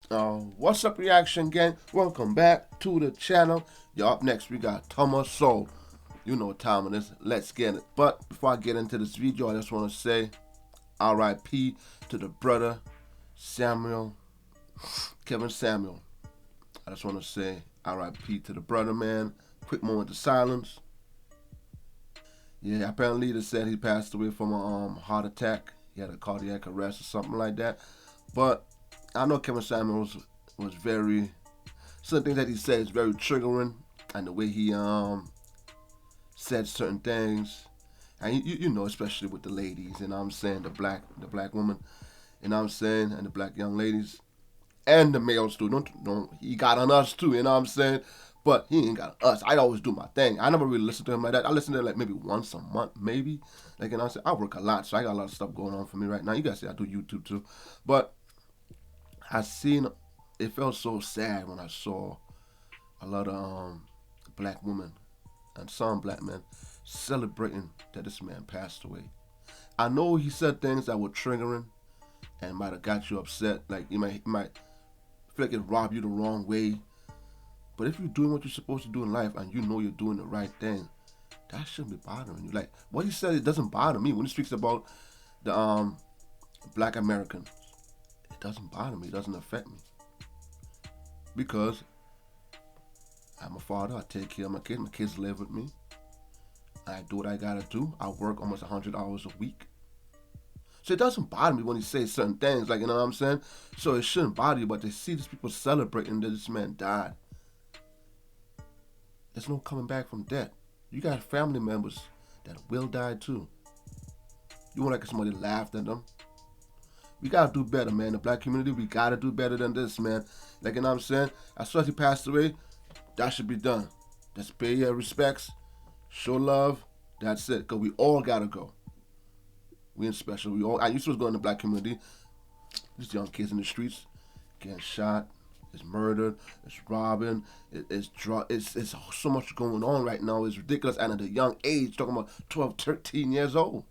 What's up, reaction gang? Welcome back to the channel. Yo, up next we got Thomas Sowell. You know what time it is. Let's get it. But before I get into this video, I just want to say R.I.P. to the brother Samuel, Kevin Samuel. I just want to say R.I.P. to the brother, man. Quick moment of silence. Yeah, apparently they said he passed away from a heart attack. He had a cardiac arrest or something like that. But I know Kevin Samuel was very, certain things that he said is very triggering, and the way he said certain things, and you know, especially with the ladies, you know what I'm saying, the black woman, you know what I'm saying, and the black young ladies, and the males too. Don't he got on us too, you know what I'm saying? But he ain't got us. I always do my thing. I never really listen to him like that. I listen to him like maybe once a month, maybe. Like, you know what I'm saying? I work a lot, so I got a lot of stuff going on for me right now. You guys see I do YouTube too. But I seen, it felt so sad when I saw a lot of black women and some black men celebrating that this man passed away. I know he said things that were triggering and might have got you upset. Like, you might feel like it robbed you the wrong way. But if you're doing what you're supposed to do in life and you know you're doing the right thing, that shouldn't be bothering you. Like what he said, it doesn't bother me when he speaks about the black American. It doesn't bother me. It doesn't affect me because I'm a father. I take care of my kids. My kids live with me. I do what I gotta do. I work almost 100 hours a week. So it doesn't bother me when he says certain things, like, you know what I'm saying? So it shouldn't bother you, but to see these people celebrating that this man died, there's no coming back from death. You got family members that will die too. You want like somebody laughed at them? We gotta do better, man. The black community, we gotta do better than this, man. Like, you know what I'm saying? As soon as he passed away, that should be done. Just pay your respects, show love. That's it. Cause we all gotta go. We in special. We all. I used to go in the black community. These young kids in the streets getting shot. It's murdered. It's robbing. It's so much going on right now. It's ridiculous. And at a young age, talking about 12, 13 years old.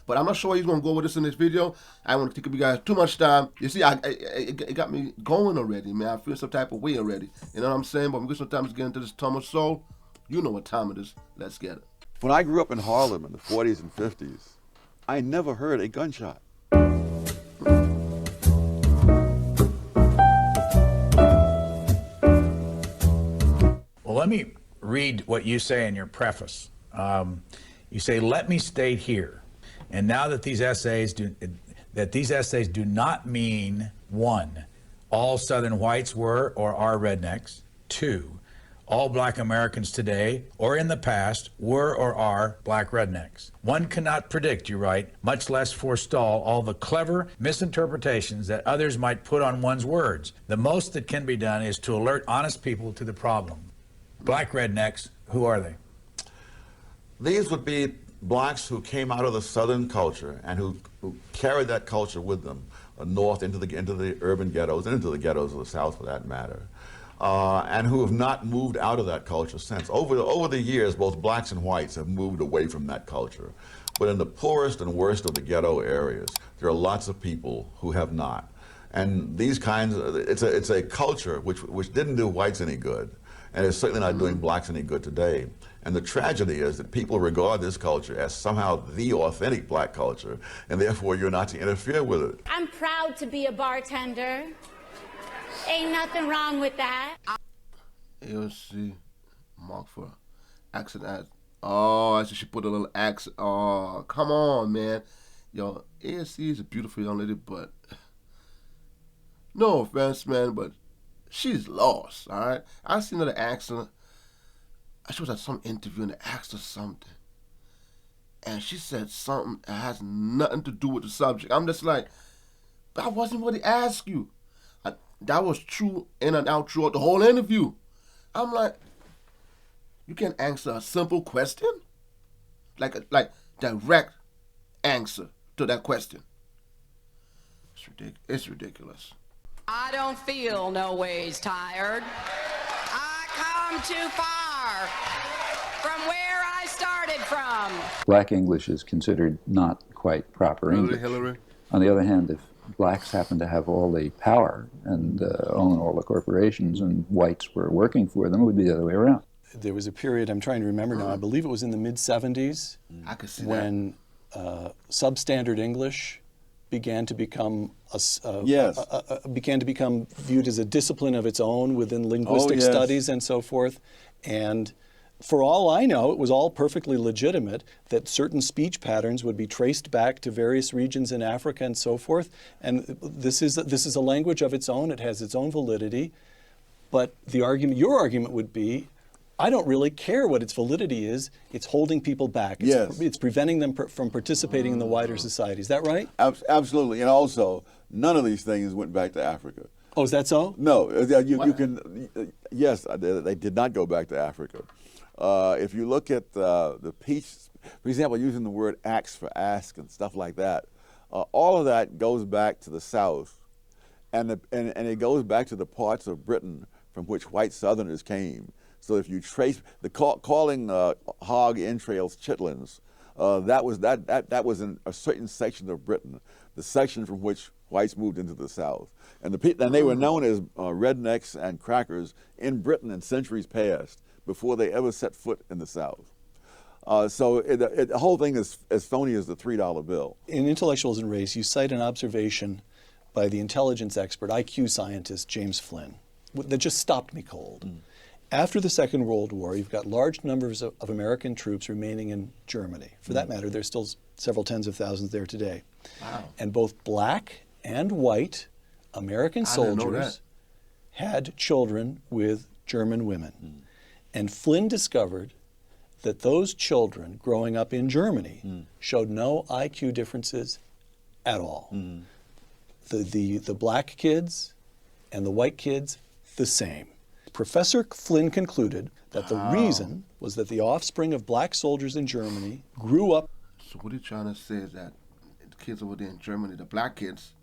But I'm not sure he's gonna go with this in this video. I don't want to take you guys too much time. You see, it got me going already, man. I feel some type of way already. You know what I'm saying? But we get some time to get into this Thomas Sowell. You know what time it is. Let's get it. When I grew up in Harlem in the 40s and 50s, I never heard a gunshot. Well, let me read what you say in your preface. You say, "Let me state here, and now that these essays do not mean, one, all Southern whites were or are rednecks; two, all black Americans today or in the past were or are black rednecks. One cannot predict," you write, "much less forestall all the clever misinterpretations that others might put on one's words. The most that can be done is to alert honest people to the problem." Black rednecks, who are they? These would be blacks who came out of the Southern culture and who carried that culture with them north into the urban ghettos and into the ghettos of the South, for that matter, and who have not moved out of that culture since. Over the years, both blacks and whites have moved away from that culture. But in the poorest and worst of the ghetto areas, there are lots of people who have not. And these kinds, it's a culture which didn't do whites any good, and it's certainly not doing blacks any good today. And the tragedy is that people regard this culture as somehow the authentic black culture, and therefore you're not to interfere with it. I'm proud to be a bartender. Ain't nothing wrong with that. AOC, mark for accent as. Oh, I see she put a little accent. Oh, come on, man. Yo, AOC is a beautiful young lady, but no offense, man, but she's lost, all right? I seen her accent. She was at some interview and they asked her something. And she said something that has nothing to do with the subject. I'm just like, that wasn't what he asked you. That was true in and out throughout the whole interview. I'm like, you can't answer a simple question? Like direct answer to that question. It's ridiculous. I don't feel no ways tired. I come too far from where I started from. Black English is considered not quite proper English. Hillary? On the other hand, blacks happened to have all the power and own all the corporations, and whites were working for them, it would be the other way around. There was a period, I'm trying to remember now, I believe it was in the mid-70s, I could see when substandard English began to become began to become viewed as a discipline of its own within linguistic studies and so forth. And for all I know, it was all perfectly legitimate that certain speech patterns would be traced back to various regions in Africa and so forth. And this is a language of its own. It has its own validity. But the argument, your argument would be, I don't really care what its validity is. It's holding people back. It's preventing them from participating in the wider society. Is that right? Absolutely. And also, none of these things went back to Africa. Oh, is that so? No. You can. Yes, they did not go back to Africa. If you look at the peach, for example, using the word axe for ask and stuff like that, all of that goes back to the South, and it goes back to the parts of Britain from which white Southerners came. So if you trace the calling hog entrails chitlins, that was in a certain section of Britain, the section from which whites moved into the South, and they were known as rednecks and crackers in Britain in centuries past, before they ever set foot in the South. So the whole thing is as phony as the $3 bill. In Intellectuals and Race, you cite an observation by the intelligence expert, IQ scientist James Flynn, that just stopped me cold. After the Second World War, you've got large numbers of American troops remaining in Germany. For that matter, there's still several tens of thousands there today. Wow. And both black and white American soldiers had children with German women. And Flynn discovered that those children growing up in Germany showed no IQ differences at all. The black kids and the white kids, the same. Professor Flynn concluded that the reason was that the offspring of black soldiers in Germany grew up. So what are you trying to say is that the kids over there in Germany, the black kids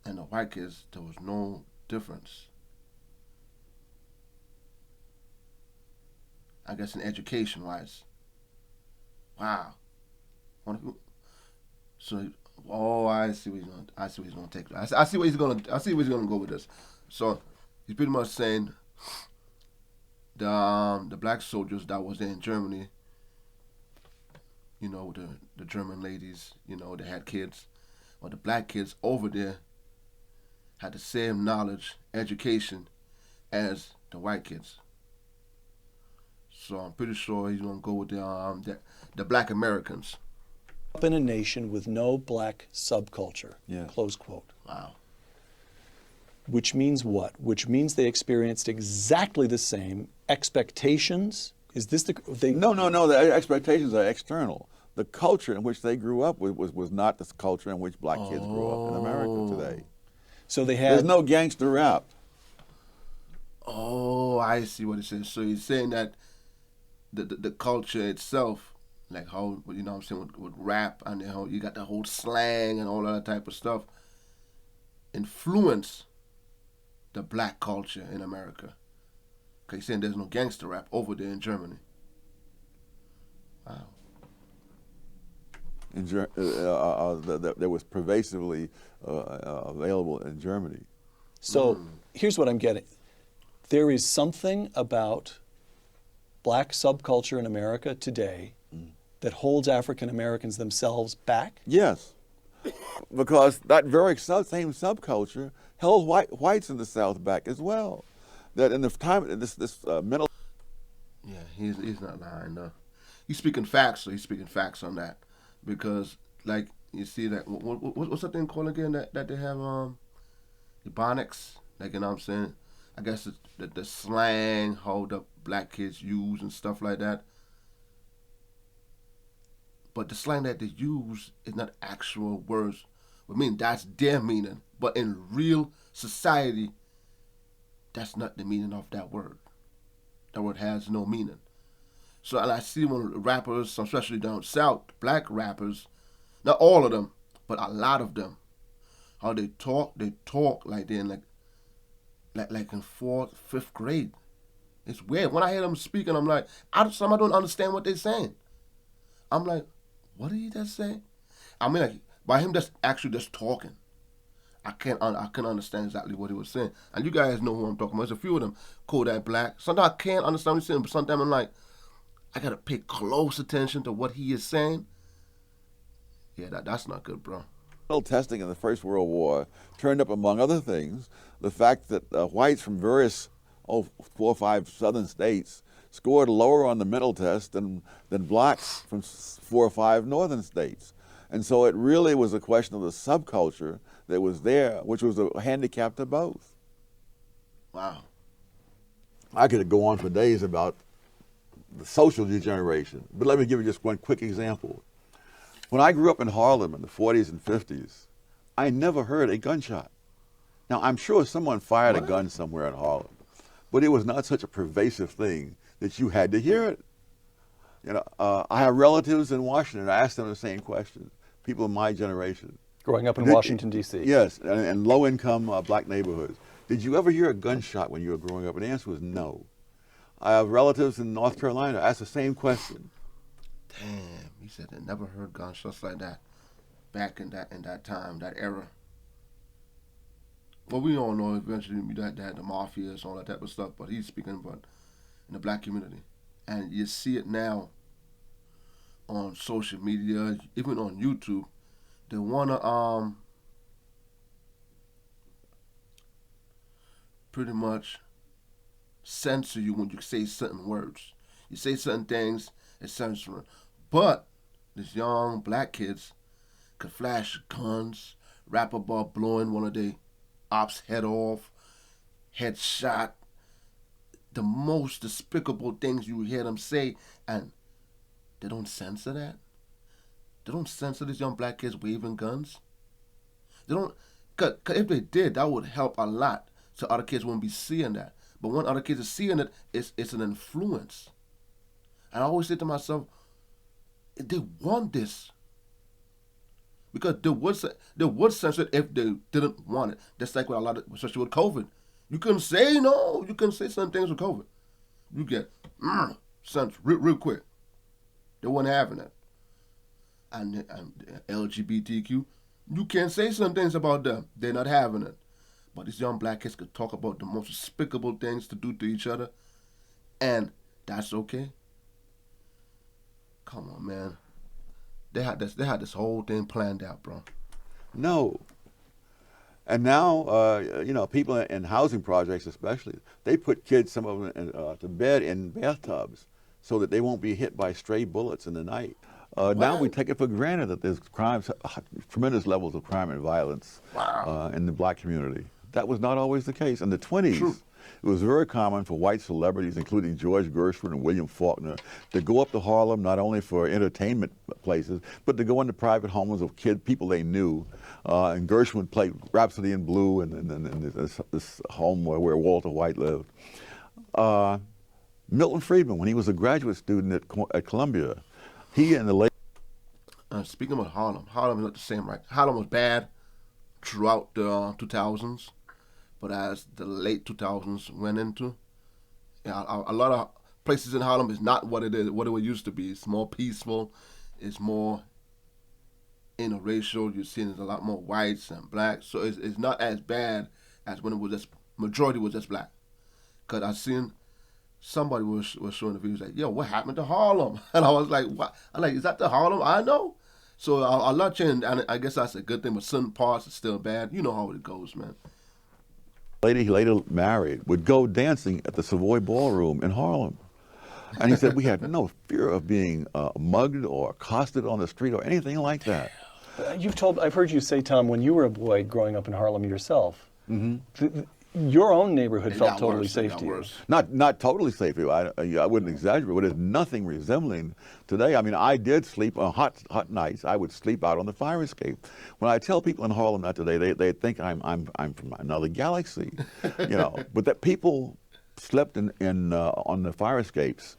and the white kids, there was no difference? I guess in education-wise. Wow. So, I see what he's going. I see what he's going to take. I see where he's going to. I see where he's going to go with this. So, he's pretty much saying the black soldiers that was in Germany, the German ladies, they had kids, or the black kids over there had the same knowledge, education as the white kids. So I'm pretty sure he's gonna go with the black Americans. Up in a nation with no black subculture. Yeah. Close quote. Wow. Which means what? Which means they experienced exactly the same expectations. Is this No. The expectations are external. The culture in which they grew up was not the culture in which black kids grew up in America today. So they had. There's no gangster rap. Oh, I see what he says. So he's saying that the culture itself, like how what I'm saying with rap and how you got the whole slang and all that type of stuff, influence the black culture in America. Okay, he's saying there's no gangster rap over there in Germany. Wow. That was pervasively available in Germany. So here's what I'm getting. There is something about black subculture in America today that holds African Americans themselves back? Yes, because that very same subculture held whites in the South back as well. That in the time, this mental. Yeah, he's not lying though. He's speaking facts, so he's speaking facts on that. Because, like, you see that, what's that thing called again that they have, Ebonics? Like, what I'm saying? I guess the slang, how the black kids use and stuff like that. But the slang that they use is not actual words. I mean, that's their meaning. But in real society, that's not the meaning of that word. That word has no meaning. So and I see when rappers, especially down south, black rappers, not all of them, but a lot of them, how they talk like they're in like in 4th, 5th grade. It's weird. When I hear them speaking, I'm like, I don't understand what they're saying. I'm like, what did he just say? I mean, like, by him just actually just talking. I couldn't understand exactly what he was saying. And you guys know who I'm talking about. There's a few of them, Kodak Black. Sometimes I can't understand what he's saying, but sometimes I'm like, I gotta pay close attention to what he is saying. Yeah, that's not good, bro. Testing in the First World War turned up, among other things, the fact that whites from various 4 or 5 southern states scored lower on the mental test than blacks from 4 or 5 northern states. And so it really was a question of the subculture that was there, which was a handicap to both. Wow. I could go on for days about the social degeneration, but let me give you just one quick example. When I grew up in Harlem in the 40s and 50s, I never heard a gunshot. Now, I'm sure someone fired a gun somewhere in Harlem, but it was not such a pervasive thing that you had to hear it. You know, I have relatives in Washington. I asked them the same question. People in my generation. Growing up in Washington, D.C. Yes, and low-income black neighborhoods. Did you ever hear a gunshot when you were growing up? And the answer was no. I have relatives in North Carolina. I asked the same question. Damn, he said they never heard gunshots like that back in that time, that era. Well, we all know eventually that the mafia and all that type of stuff, but he's speaking about in the black community. And you see it now on social media, even on YouTube. They wanna pretty much censor you when you say certain words. You say certain things, it's censoring. But these young black kids could flash guns, rap about blowing one of their ops' head off, head shot, the most despicable things you hear them say, and they don't censor that. They don't censor these young black kids waving guns. They don't, cause if they did, that would help a lot, so other kids wouldn't be seeing that. But when other kids are seeing it, it's an influence. And I always say to myself, they want this. Because they would censor it if they didn't want it. That's like with a lot of, especially with COVID. You couldn't say no. You couldn't say some things with COVID. You get censored real quick. They weren't having it. And LGBTQ, you can't say some things about them. They're not having it. But these young black kids could talk about the most despicable things to do to each other, and that's okay. Come on, man. They had this whole thing planned out, bro. No. And now, you know, people in housing projects especially, they put kids, some of them, to bed in bathtubs so that they won't be hit by stray bullets in the night. Now we take it for granted that there's tremendous levels of crime and violence in the black community. That was not always the case. In the 20s, True. It was very common for white celebrities, including George Gershwin and William Faulkner, to go up to Harlem not only for entertainment places, but to go into private homes of people they knew. And Gershwin played Rhapsody in Blue in this home where Walter White lived. Milton Friedman, when he was a graduate student at Columbia, he and the late... Speaking about Harlem is not the same, right? Harlem was bad throughout the 2000s. But as the late 2000s went into, a lot of places in Harlem is not what it used to be. It's more peaceful. It's more interracial. You're seeing a lot more whites and blacks. So it's not as bad as when it was just, majority was just black. Because I seen somebody was showing the videos like, yo, what happened to Harlem? And I was like, what? I'm like, is that the Harlem I know? So a lot changed, and I guess that's a good thing, but certain parts are still bad. You know how it goes, man. Lady he later married would go dancing at the Savoy Ballroom in Harlem. And he said we had no fear of being mugged or accosted on the street or anything like that. I've heard you say, Tom, when you were a boy growing up in Harlem yourself, your own neighborhood felt totally safe to you. Not totally safe to you. I wouldn't exaggerate, but there's nothing resembling today. I mean, I did sleep on hot nights. I would sleep out on the fire escape. When I tell people in Harlem that today, they think I'm from another galaxy, you know. But that people slept on the fire escapes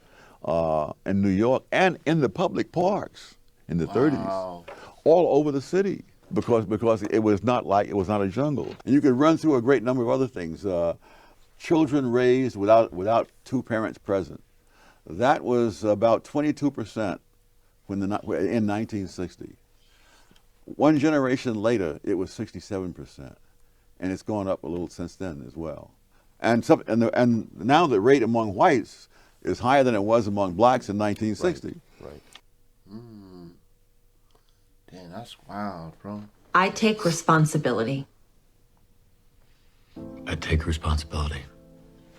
in New York and in the public parks in the 30s, all over the city. Because it was not a jungle. And you could run through a great number of other things. Children raised without two parents present. That was about 22% in 1960. One generation later, it was 67%. and it's gone up a little since then as well. And now the rate among whites is higher than it was among blacks in 1960. Right. Damn, that's wild, bro. I take responsibility. I take responsibility.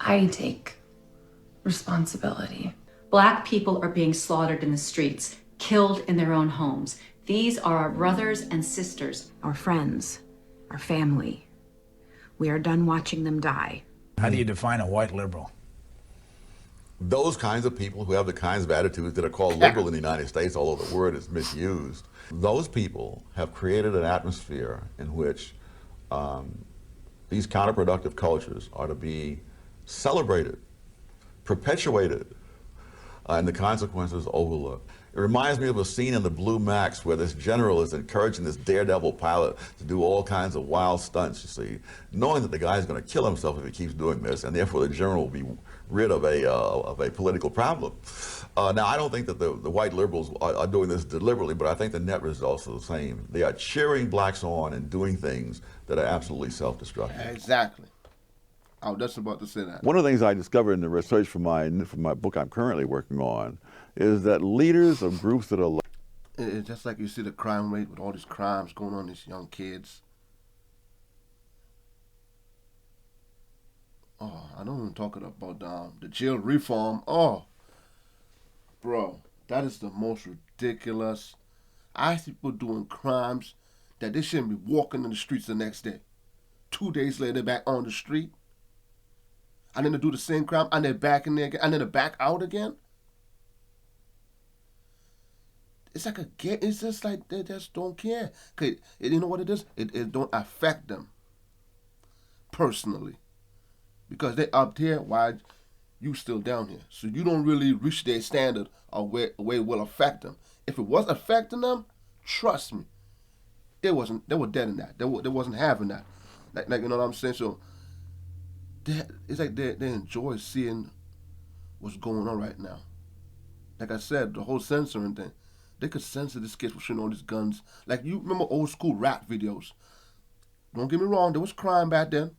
I take responsibility. Black people are being slaughtered in the streets, killed in their own homes. These are our brothers and sisters. Our friends, our family. We are done watching them die. How do you define a white liberal? Those kinds of people who have the kinds of attitudes that are called liberal in the United States, although the word is misused, those people have created an atmosphere in which these counterproductive cultures are to be celebrated, perpetuated, and the consequences overlooked. It reminds me of a scene in the Blue Max where this general is encouraging this daredevil pilot to do all kinds of wild stunts, you see, knowing that the guy's going to kill himself if he keeps doing this, and therefore the general will be rid of a political problem. Now, I don't think that the white liberals are doing this deliberately, but I think the net results are the same. They are cheering blacks on and doing things that are absolutely self-destructive. Exactly. I was just about to say that. One of the things I discovered in the research for my book I'm currently working on is that leaders of groups that are... It's just like you see the crime rate with all these crimes going on, these young kids. Oh, I don't even talk about the jail reform. Oh, bro, that is the most ridiculous. I see people doing crimes that they shouldn't be walking in the streets the next day. 2 days later, they're back on the street. And then they do the same crime, and they're back in there again, and then they're back out again. It's like it's just like they just don't care. 'Cause you know what it is? It don't affect them personally. Because they up here, why you still down here? So you don't really reach their standard of where it will affect them. If it was affecting them, trust me, they were dead in that. They wasn't having that. Like you know what I'm saying? So it's like they enjoy seeing what's going on right now. Like I said, the whole censoring thing. They could censor these kids for shooting all these guns. Like, you remember old school rap videos. Don't get me wrong, there was crime back then.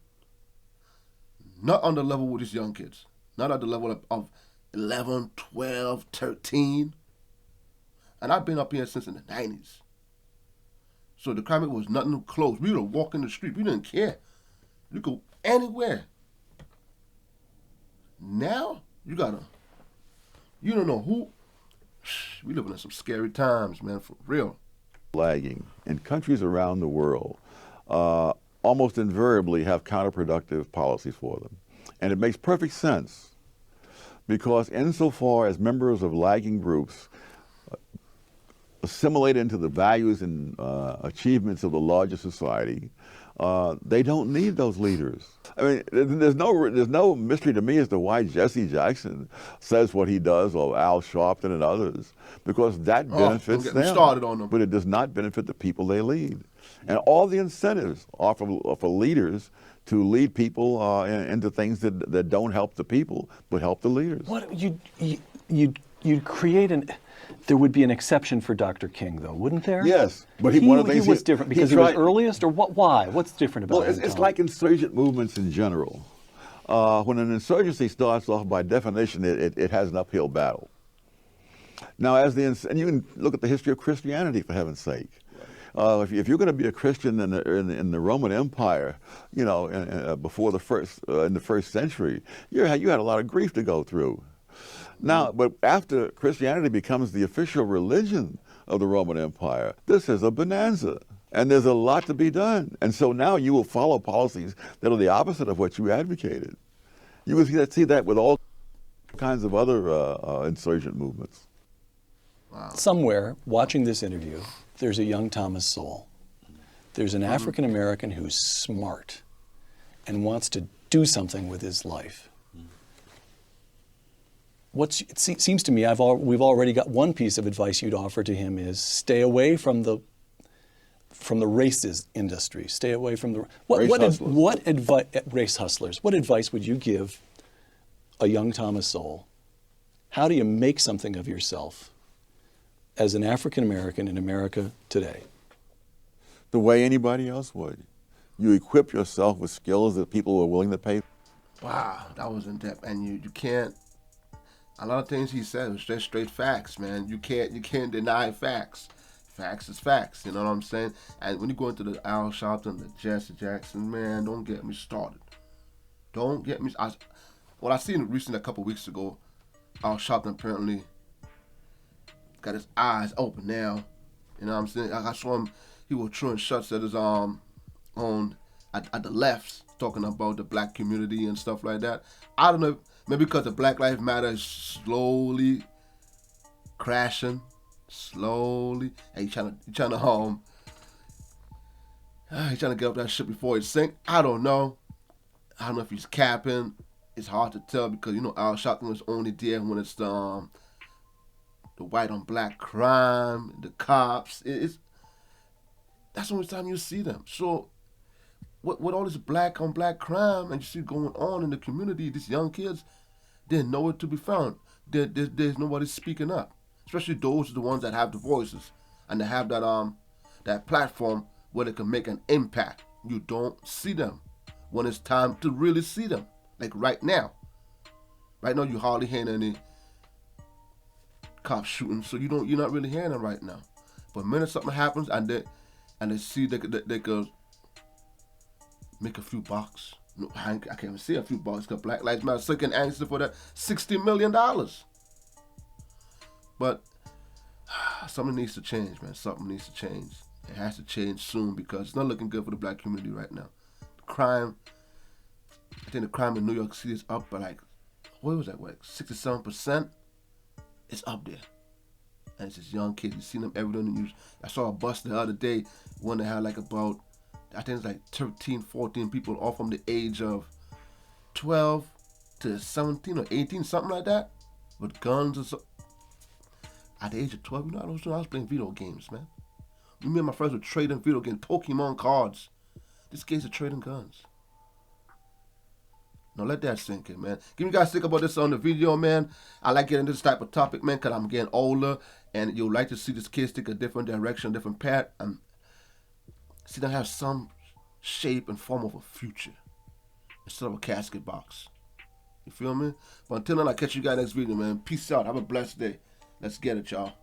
Not on the level with these young kids. Not at the level of 11, 12, 13. And I've been up here since in the 90s. So the crime rate was nothing close. We would walk in the street. We didn't care. You go anywhere. Now, you don't know who. We living in some scary times, man, for real. Lagging. And countries around the world almost invariably have counterproductive policies for them. And it makes perfect sense because insofar as members of lagging groups assimilate into the values and achievements of the larger society, they don't need those leaders. I mean, there's no mystery to me as to why Jesse Jackson says what he does, or Al Sharpton and others, because that benefits them. Started on them. But it does not benefit the people they lead. And all the incentives are for leaders to lead people into things that don't help the people, but help the leaders. What you'd create there would be an exception for Dr. King, though, wouldn't there? Yes, but he was different because he was earliest, or what? Why? What's different about him? Well, it's like insurgent movements in general. When an insurgency starts off, by definition, it has an uphill battle. Now, and you can look at the history of Christianity, for heaven's sake. If you're going to be a Christian in the Roman Empire, before in the first century, you had a lot of grief to go through. Now, but after Christianity becomes the official religion of the Roman Empire, this is a bonanza, and there's a lot to be done. And so now you will follow policies that are the opposite of what you advocated. You will see that with all kinds of other insurgent movements. Wow. Somewhere, watching this interview, there's a young Thomas Sowell. There's an African American who's smart and wants to do something with his life. It seems to me we've already got one piece of advice you'd offer to him is stay away from the racist industry. Stay away from the race hustlers. What advice would you give a young Thomas Sowell? How do you make something of yourself as an African American in America today? The way anybody else would. you equip yourself with skills that people are willing to pay. Wow, that was in depth, and you can't. A lot of things he said was just straight facts, man. You can't deny facts. Facts is facts. You know what I'm saying? And when you go into the Al Sharpton, the Jesse Jackson, man, don't get me started. Don't get me. I seen recently a couple weeks ago. Al Sharpton apparently got his eyes open now. You know what I'm saying? I saw him. He was throwing shots at his on at the left, talking about the black community and stuff like that. I don't know. Maybe because the Black Lives Matter is slowly crashing, slowly, and he's trying to get up that shit before it sink. I don't know. I don't know if he's capping. It's hard to tell because Al Sharpton was only there when it's the white on black crime, the cops. That's the only time you see them. So with all this black on black crime and you see going on in the community, these young kids, they're nowhere to be found. There's nobody speaking up. Especially those are the ones that have the voices and they have that platform where they can make an impact. You don't see them when it's time to really see them. Like right now. Right now you hardly hearing any cops shooting, so you're not really hearing them right now. But the minute something happens and they see they could make a few bucks. No, I can't even see a few bucks because Black Lives Matter sick and anxious for that $60 million. But something needs to change, man. Something needs to change. It has to change soon because it's not looking good for the black community right now. I think the crime in New York City is up by like 67%? It's up there. And it's just young kids. You see them every day in the news. I saw a bus the other day when they had like about, I think it's like 13, 14 people all from the age of 12 to 17 or 18, something like that, with guns or so. At the age of 12, I was playing video games, man. Me and my friends were trading video games, Pokemon cards. These kids are trading guns. Now let that sink in, man. Give me guys think about this on the video, man. I like getting this type of topic, man, because I'm getting older and you'll like to see these kids take a different direction, different path, and see them have some shape and form of a future instead of a casket box. You feel me? But until then, I'll catch you guys next video, man. Peace out. Have a blessed day. Let's get it, y'all.